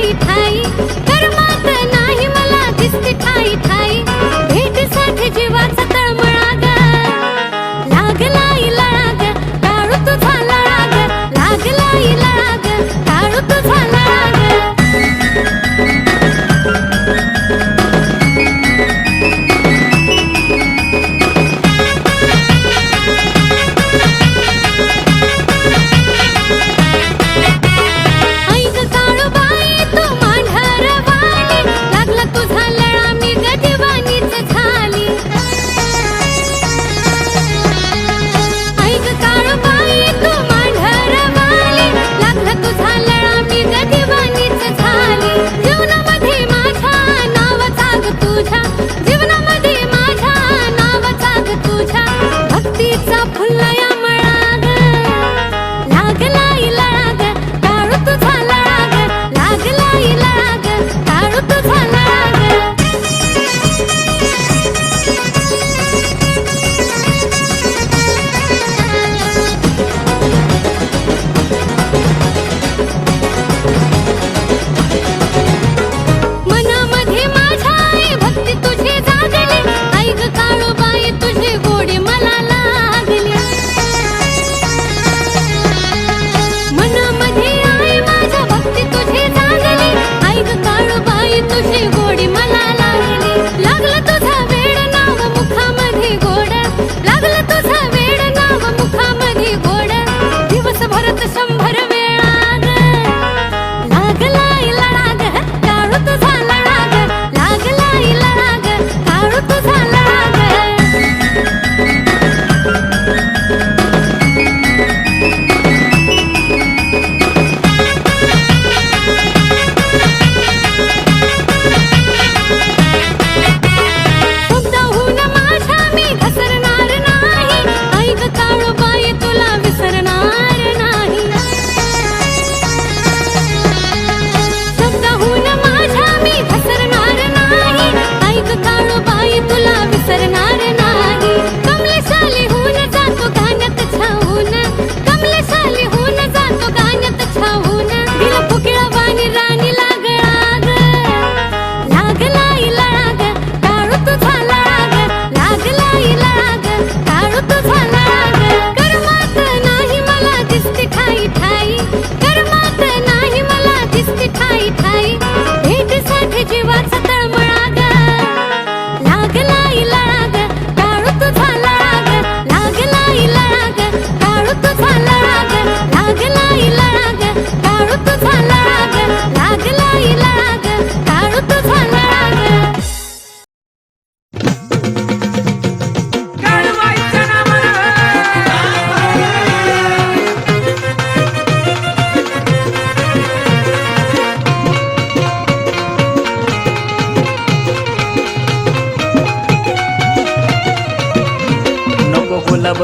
ठाई ठाई कर्मात नाही मला दिसते ठाई ठाई भेटीसाठी जीवाचा तळमळा ग लागला इलळा ग काळू तुझा लळा ग लागला इलळा ग काळू तुझा लळा ग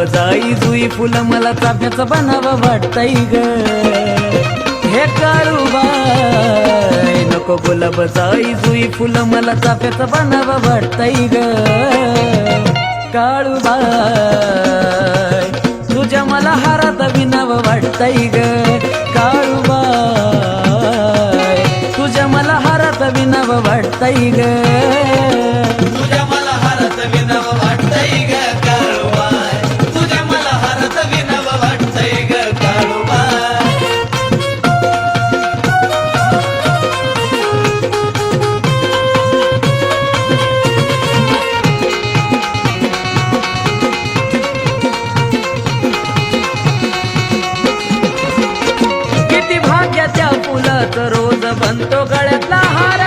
जाई जुई फुलं मला चाफ्याचं बनावं वाटतंय ग हे काळूबाई नको गुलाब जाई जुई फुलं मला चाफ्याचं बनावं वाटतंय ग काळूबाई तुझ्या मला हारात विणावं वाटतंय ग काळूबाई तुझ्या मला हारात विणावं वाटतंय ग तुझ्या मला हारात विणावं वाटतंय ग रोज बनतो गळ्यातला हार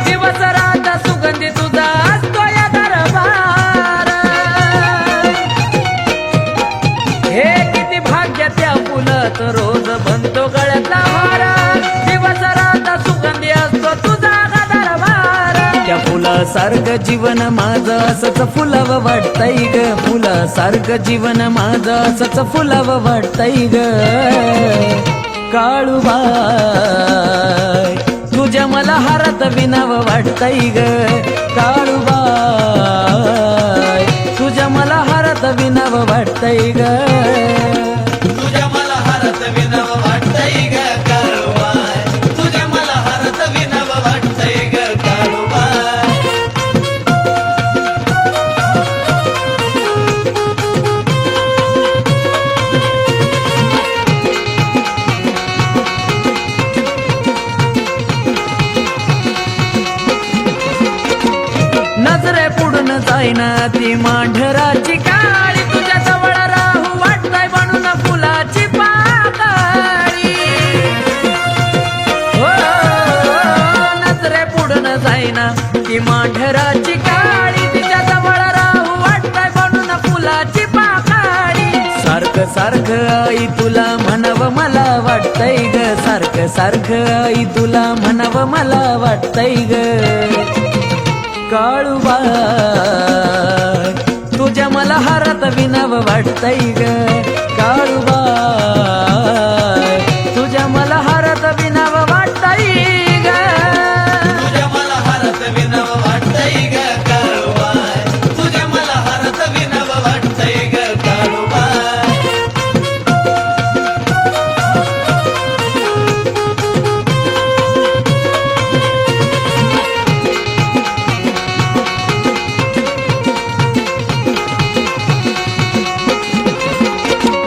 दिवस रात सुगंधी तुझा असतो या दरबार हे किती भाग्य त्या फुलत रोज बनतो गळ्यातला हार दिवस रात सुगंधी असतो तुझा दरबार त्या फुलासारखं जीवन माझं असंच फुलावं वाटतंय ग फुलासारखं जीवन माझं असंच फुलावं वाटतंय ग काळूबाई तुझ्या मला हारात विणावं वाटतंय ग काळूबाई तुझ्या मला हारात विणावं वाटतंय ग तुझ्या मला हारात विणावं वाटतंय ग काळूबाई तुझ्या मला हारात जाईना ती मांढराची काळी तुझ्या जवळ राहू वाटतंय म्हणून फुलाची पाकळी हो नजरे पुढं जाईना ती मांढराची काळी तिच्या जवळ राहू वाटतंय म्हणून फुलाची पाकळी सारखं सारखं आई तुला म्हणावं मला वाटतंय ग सारखं सारखं आई तुला म्हणावं मला वाटतंय ग काळूबा तुझ्या मला हारात विनावं वाटतंय ग काळूबा तुझ्या मला हारात विनावं वाटतंय ग तुझ्या मला हारत विनव वाटतंय ग काळूबाई तुझ्या मला हारत विनव वाटतंय ग काळूबाई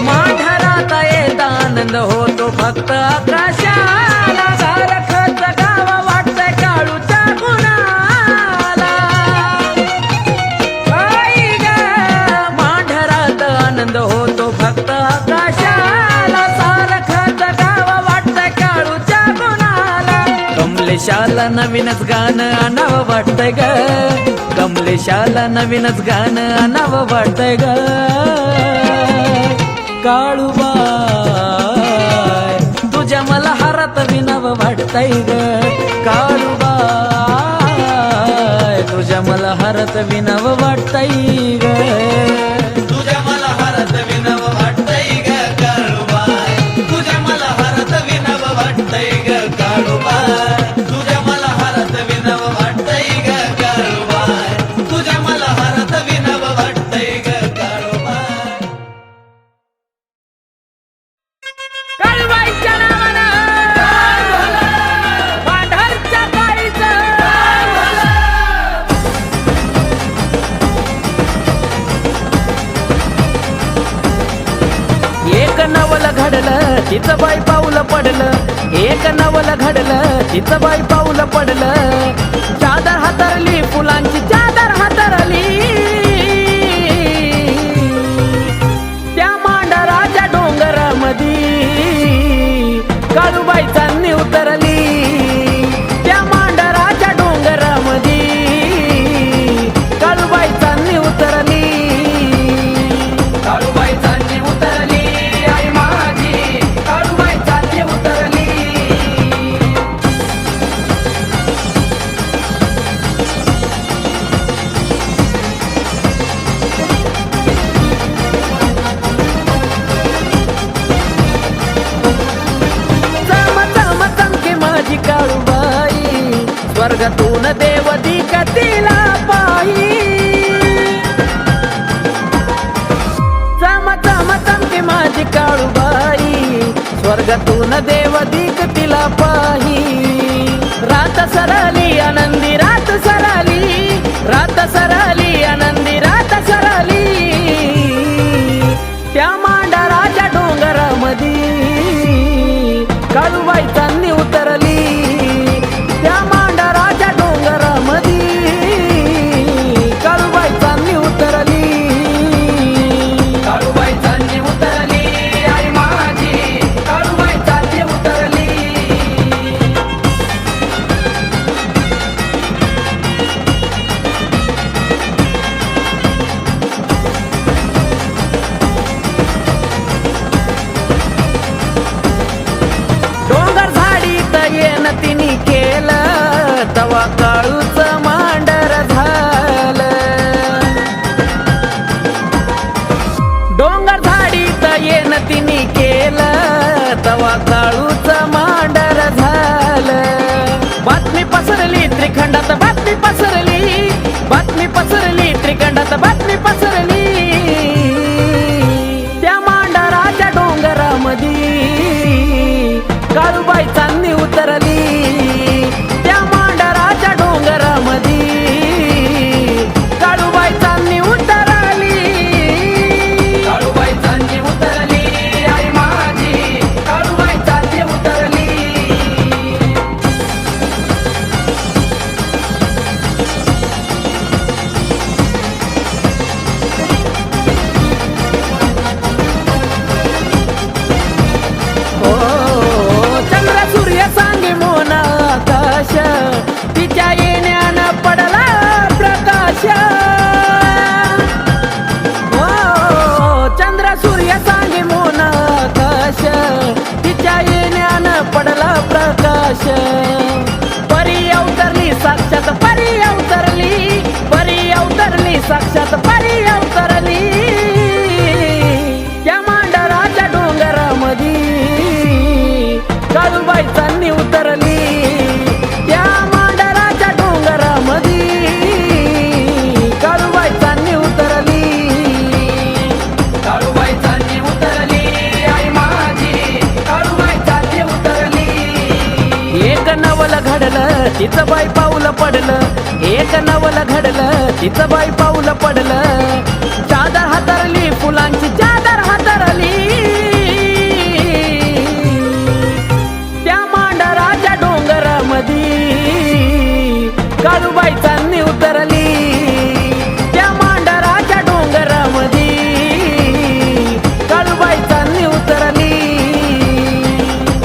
मांढरात येत आनंद होतो फक्त आकाशाला सारखंच गाव वाटतंय काळूच्या गुणाला आई ग मांढरात आनंद होतो फक्त आकाशाला सारखंच गाव वाटतंय काळूच्या गुणाला कमलेशाला नवीनच गाणं आणावं वाटतंय ग कमलेशाला नवीनच गाणं आणावं वाटतंय ग काळूबाय तुझ्या मला हारात विनावं वाटतंय ग काळूबाय तुझ्या मला हारात विनावं वाटतंय ग तुझ्या मला हारत विनव वाटतंय ग काळूबाई तुझ्या मला हारत विनव वाटतंय ग काळूबाई तुझ्या मला हारत विनव वाटतंय ग काळूबाई तुझ्या मला हारत विनव वाटतंय ग काळूबाई काळूबाईच्या नावानं पांढरच्या काळीचं एक नवल घडलं तिचं बाई पाऊल पडलं एक नवल घडलं तिचं बाई पाऊल पडलं चादर हातरली फुलांची चादर हातरली त्या मांढराच्या डोंगरामधी काळूबाई चांदणी उतरली त्या मांढराच्या डोंगरामधी काळूबाई चांदणी उतरली काळूबाई चांदणी उतरली आई माझी काळूबाई चांदणी उतरली चम चम चमके माझी काळूबाई स्वर्गातून देव दिला पायी चम चम चमके माझी काळूबाई स्वर्गातून देव तिला पाही रात सरली आनंदी रात सरली रात सरली आनंदी रात सरली त्या मांढराच्या डोंगरामधी काळूबाई चांदणी उतरली त्या मांढराच्या डोंगरामधी काळूबाई चांदणी उतरली काळूबाई चांदणी उतरली आई माझी काळूबाई चांदणी उतरली डोंगर झाडीत येन तिने केलं तवा काळूच मांडर झालं डोंगर झाडीत येन तिने केलं तवा काळूच मांडर झालं बातमी पसरली त्रिखंडात बातमी पसरली बातमी पसरली त्रिखंडात बातमी पसरली त्या मांढराच्या डोंगरामधी काळूबाई चांदणी उतरली त्या मांढराच्या डोंगरामधी काळूबाई चांदणी उतरली काळूबाई चांदणी उतरली आई माझी काळूबाई चांदणी उतरली चांदणी उतरली त्या मांडराच्या डोंगरामधी काळूबाई चांदणी उतरली काळूबाई चांदणी उतरली आई माझी काळूबाई चांदणी उतरली एक नवल घडलं तिचं बाई पाऊल पडलं एक नवल घडलं तिचं बाई पाऊल पडलं चादर हातरली फुलांची चादर हातरली त्या मांडराच्या डोंगरामधी काळूबाई चांदणी उतरली त्या मांडराच्या डोंगरामधी काळूबाई चांदणी उतरली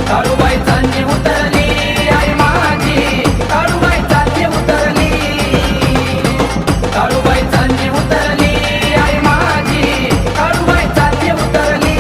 काळूबाई चांदणी उतरली आई माझी काळूबाई चांदणी उतरली काळूबाई चांदणी उतरली आई माझी काळूबाई चांदणी उतरली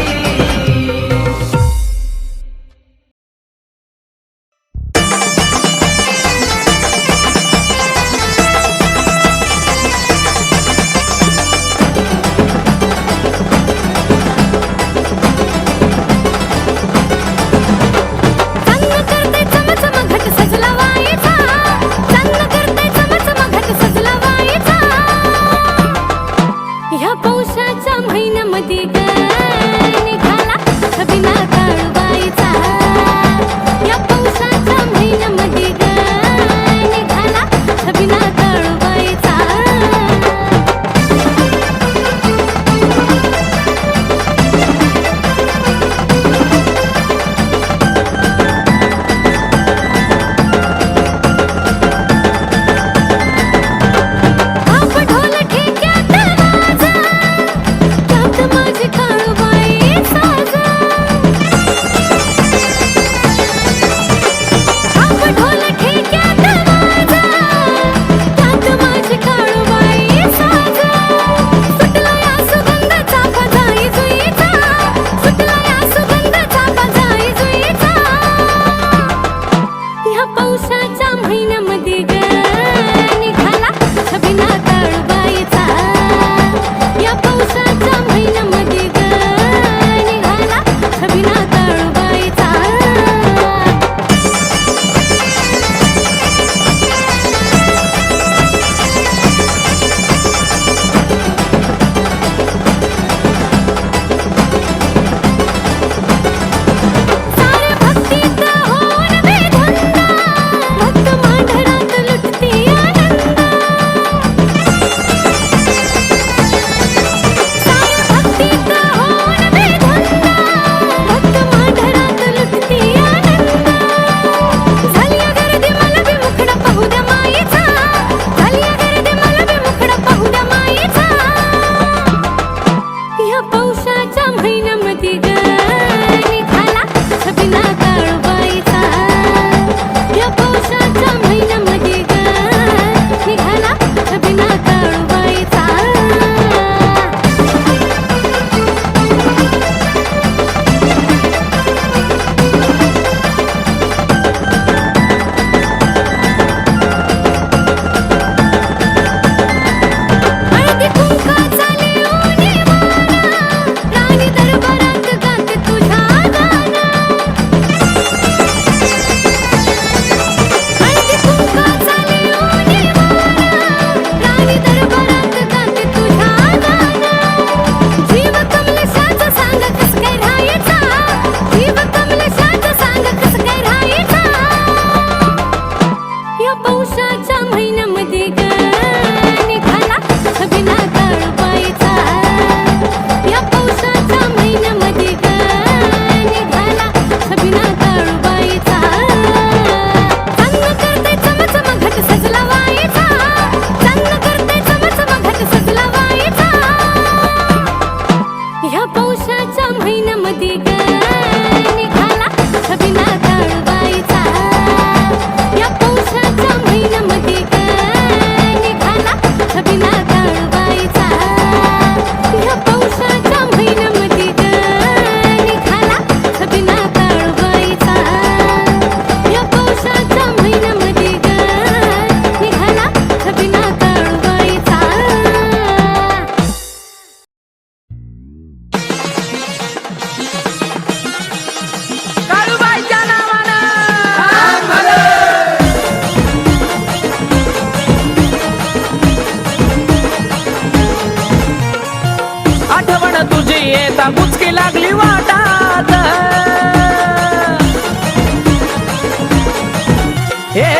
हे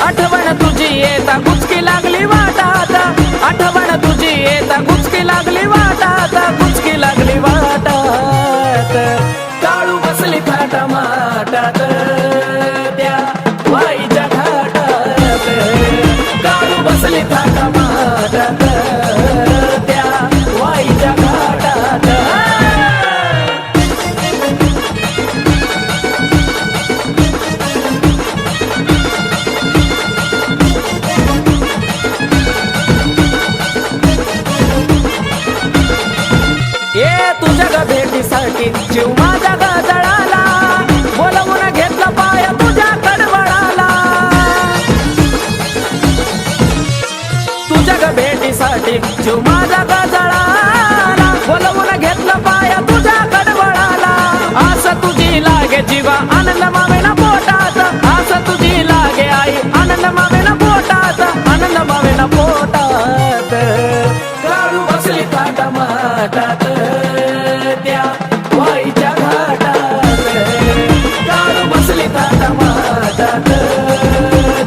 आठवण तुझी येता गुचकी लागली वाटात, आठवण तुझी येता गुचकी लागली वाटात, गुचकी लागली वाटात. काळू बसली थाटा माटात त्या वाईच्या घाटात, काळू बसली थाटा माटात त्या वाईच्या घाटात. ये तुझ्या ग भेटीसाठी जीव माझा गजळाला, बोलवून घेतला पाय तुझ्या कडवळाला. तुझ्या ग भेटीसाठी जीव माझा गजळाला, बोलवून घेतला पाय तुझ्या कडवळाला. आस तुझी लागे जीवा आनंद मावेना पोटात, आस तुझी लागे आई आनंद मावेना पोटात, आनंद मावेना पोटात. काळू बसली थाटा माटात त्या वाईच्या घाटात, काळू बसली थाटा माटात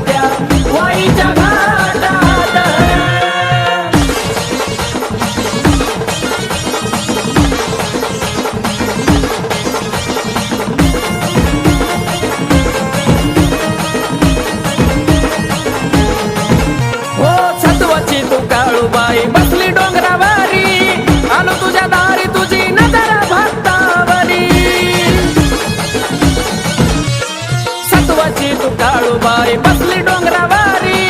त्या वाईच्या घाटात. हो सत्वाची तू काळूबाई बसली डोंगरावरी, आलो तुझ्या दारी तुझी नजर भक्तावरी. सत्वाची तू काळूबाई बसली डोंगरावरी,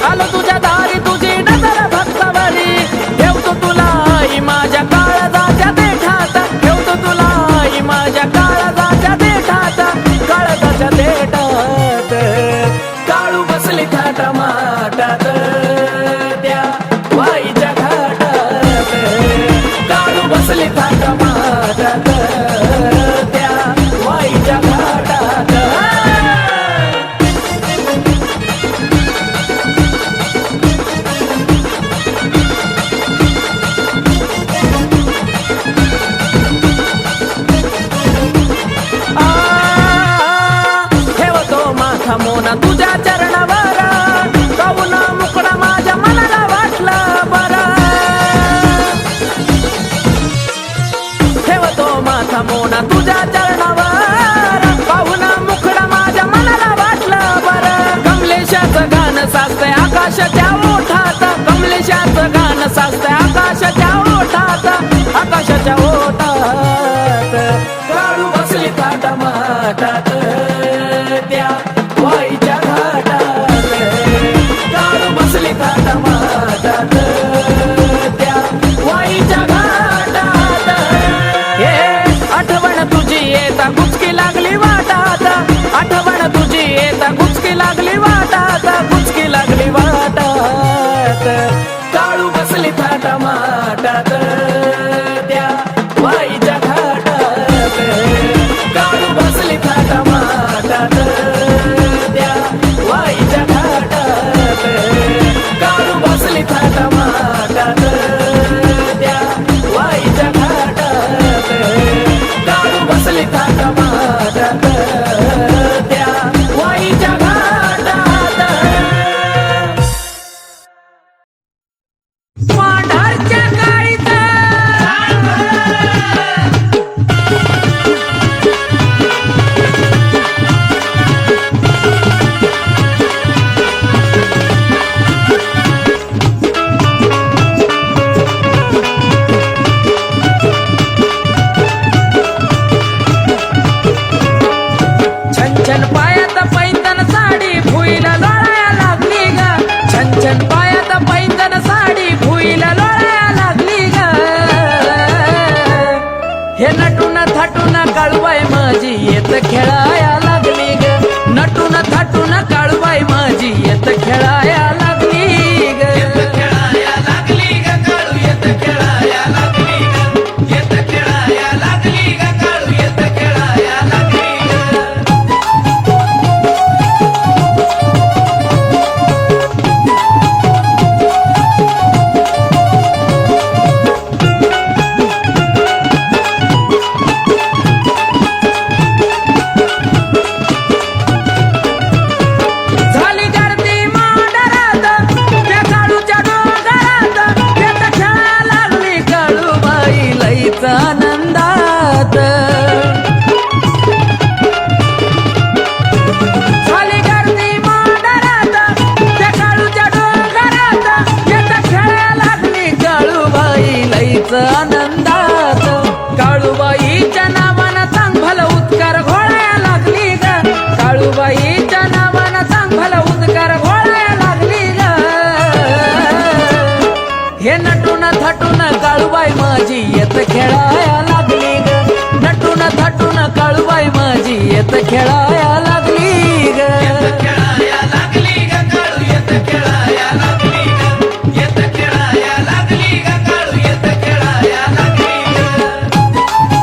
आलो तुझ्या दारी तुझी नजर भक्तावरी. ठेवतो तुला आई माझ्या काळजाच्या देठात, ठेवतो तुला आई माझ्या काळजाच्या देठात, काळजाच्या देठात. काळू बसली थाटा माटात त्या वाईच्या घाटात, काळू बसली थाटा माटात त्या वाईच्या घाटात. ठेवतो माथा मोना तुझ्या चरणावर, काऊन मुकडा माझ्या मनाला वाटला बरा. ठेवतो माथा मोना तुझ्या चरणावर, काऊन मुकडा माझ्या मनाला वाटला बरा. कमलेशाचं गाणं साचतंय आकाशाच्या ओठात, कमलेशाचं गाणं साचतंय आकाशाच्या ओठात, आकाशाच्या ओठात. काळू बसली थाटा माटात त्या वाईच्या घाटात, काळू बसली थाटा माटात त्या वाईच्या घाटात. हे आठवण तुझी येता गुचकी लागली वाटात, आठवण तुझी येता गुचकी लागली वाटात, गुचकी लागली वाटात. काळू बसली थाटा माटात त्या वाईच्या घाटात, काळू बसली थाटा माटात त्या खेळाया लागली ग नटून थटून काळूबाई माझी येत खेळाया लागली ग खेळाया लागली ग काळू येत खेळाया लागली ग येत खेळाया लागली ग काळू येत खेळाया लागली ग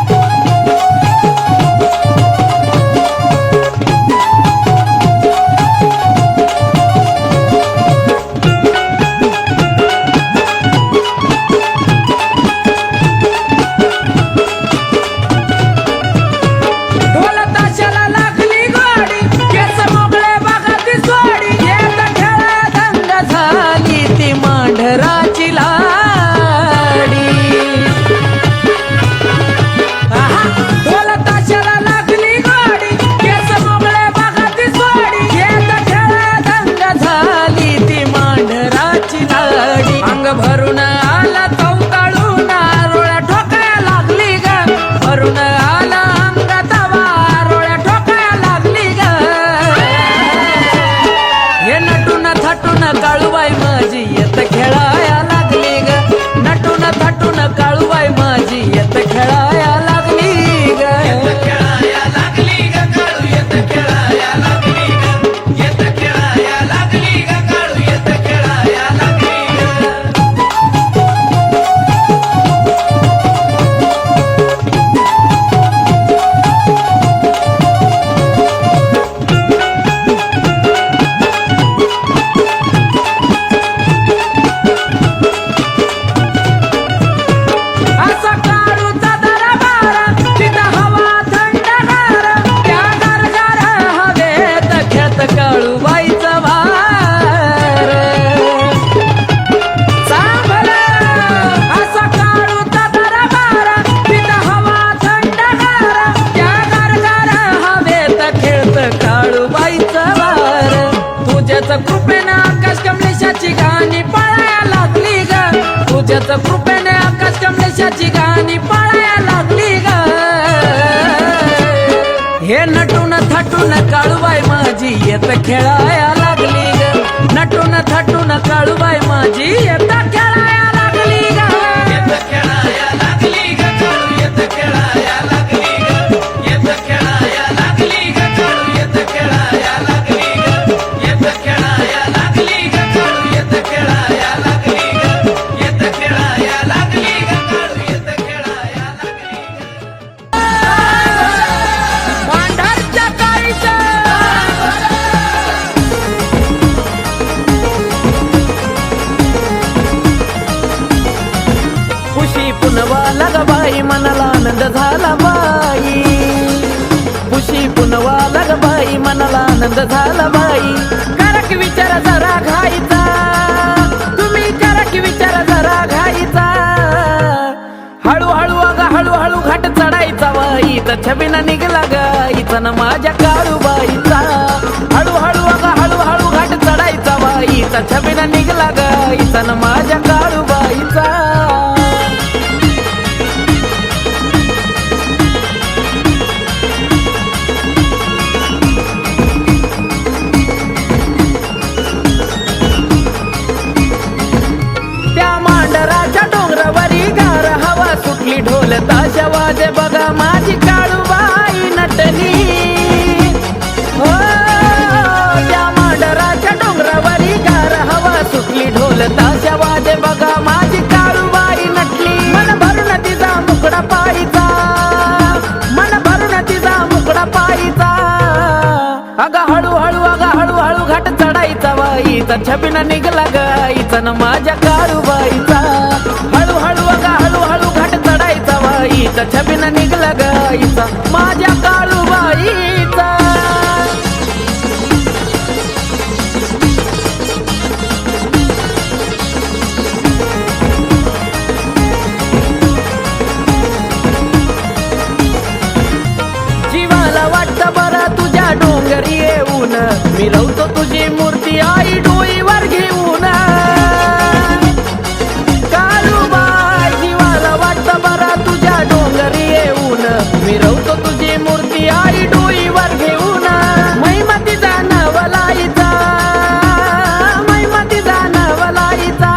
ढोल ताशाला लागली गोडी केस मोकळे बघा ती सोडी येत खेळा दंग झाली ती मांढराची लाडी आहा, ढोल ताशाला लागली गोडी केस मोकळे बघा ती सोडी येत खेळा दंग झाली ती मांढराची लाडी अंग भरून आला चौकाळून आरोळ्या ठोकाया लागली ग भरून आला अंगात वारोळ्या ठोकाया लागली ग हे नटून थटून काळूबाई माझी येत खेळाया लागली ग नटून थटून काळूबाई माझी येत खेळाया लागली ग खेळाया लागली ग काळू येत खेळाया लागली ग येत खेळाया लागली ग काळू येत खेळाया लागली ग असा काळूचा दरबार तिथं हवा थंडगार त्या गारगार हवेत खेळत काळूबाईचा वार सांभळ असा काळूचा दरबार तिथं हवा थंडगार त्या गारगार हवेत खेळत काळूबाईचा वार तुझ्याच कृपेनं आकाश कमलेशाची गाणी पळाया लागली ग तुझ्याच कृपेने आकाश कमलेशाची गाणी पळाया लागली ग हे नटून थटून काळूबाई माझी येत खेळाया लागली ग नटून थटून काळूबाई माझी येत खेळाया लागली ग येत खेळाया लागली ग काळू येत खेळाया लागली ग येत खेळाया लागली ग काळू येत खेळाया लागली ग येत खेळाया लागली ग काळू येत खेळाया लागली ग येत खेळाया लागली ग काळू येत खेळाया लागली ग पांढरच्या काळीचं खुशी पुनवा लग बाई मनाला आनंद झाला बाई खुशी पुनवा लग बाई मनाला आनंद झाला बाई करा की विचार जरा घाईचा तुम्ही करा की विचार जरा घाईचा हळूहळू अगा हळूहळू घाट चढायचा वाईचा छबिना निघला गाईचा न माझ्या काळूबाईचा हळूहळू अगा हळूहळू घाट चढायचा वाईचा छबिना निघला गाईचा न माझ्या काळूबाईचा त्या मांडराच्या डोंगरावरी गार हवा सुटली ढोल ताशा वाजे बघा माझी काळूबाई नटली हो त्या मांडराच्या डोंगरावरी गार हवा सुटली ढोल ताशा वाजे बघा माझी काळूबाई नटली मन भरून तिचा मुकडा पायचा मन भरून तिचा मुकडा पायचा अगा हळूहळू अगा हळूहळू घाट चढायचा वाईचा छबिना निघला गाईचा न माझ्या काळूबाईचा हळूहळू अगा हळूहळू घाट चढायचा वाईचा छबिना निघला गाईचा माझ्या काळूबाईचा जीवाला वाटतं बरं तुझ्या डोंगरी येऊन मिरवतो तुझी मूर्ती आई डोईवर घेऊन काळूबाई जीवाला वाटतं बरं तुझ्या डोंगरी येऊन मिरवतो तुझी मूर्ती आई डोईवर घेऊन महिमतीचा नवलाईचा महिमतीचा नवलाईचा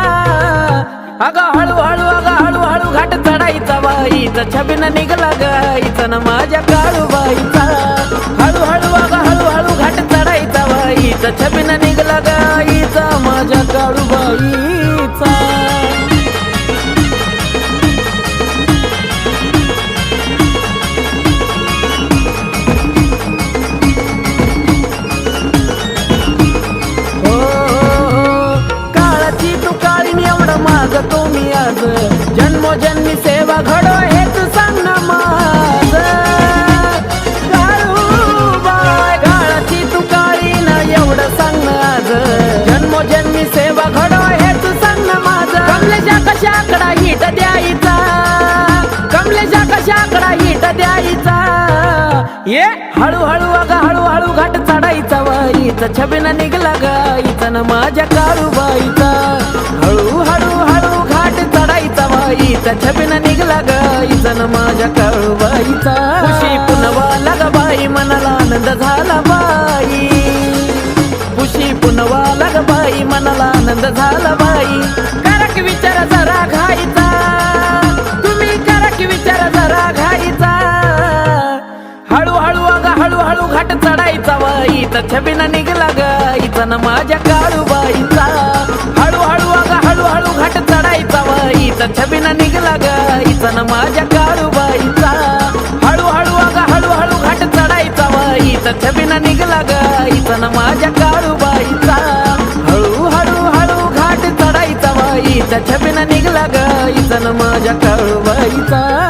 अगं हळूहळू अगं हळूहळू घाट चढायचा वाई इचा छबिन निघला गाईचा न माझ्या काळूबाईचा हळूहळू अगं हळूहळू घाट चढायचा बाईचा छबिन निघला गाईचा माझ्या काळूबाईचा मागतो मी आज जन्मोजन्मी सेवा घडो हेच सांग ना माझ काळूबाई गाळाची तू काळी ना एवढं सांग ना आज जन्मोजन्मी सेवा घडो हेच सांग ना माझ कमलेच्या कशाकडा हिट द्यायचा कमलेच्या कशाकडा हिट द्यायचा ये हळूहळू अगं हळूहळू घाट चढायचा वाईचा छबिना निघला गाईचा ना माझ्या काळूबाईचा हळूहळू हळू घाट चढायचा वाईचा छबिना निघला गाईचा ना माझ्या काळूबाईचा खुशी पुनवाला ग बाई मनाला आनंद झाला बाई खुशी पुनवाला ग बाई मनाला आनंद झाला बाई करा की विचार जरा घाईचा तुम्ही करा की विचार जरा घाईचा हळूहळू अगं हळूहळू घाट चढायचा वाईचा छबिना निघला गाईचा ना माझ्या काळूबाईचा हळूहळू अगं हळूहळू घाट चढायचा वाईचा छबिना निघला गाईचा ना माझ्या काळूबाईचा हळूहळू अगं हळूहळू घाट चढायचा वाईचा छबिना निघला गाईचा ना माझ्या काळूबाईचा हळूहळू हळू घाट चढायचा वाईचा छबिना निघला गाईचा ना माझ्या काळूबाईचा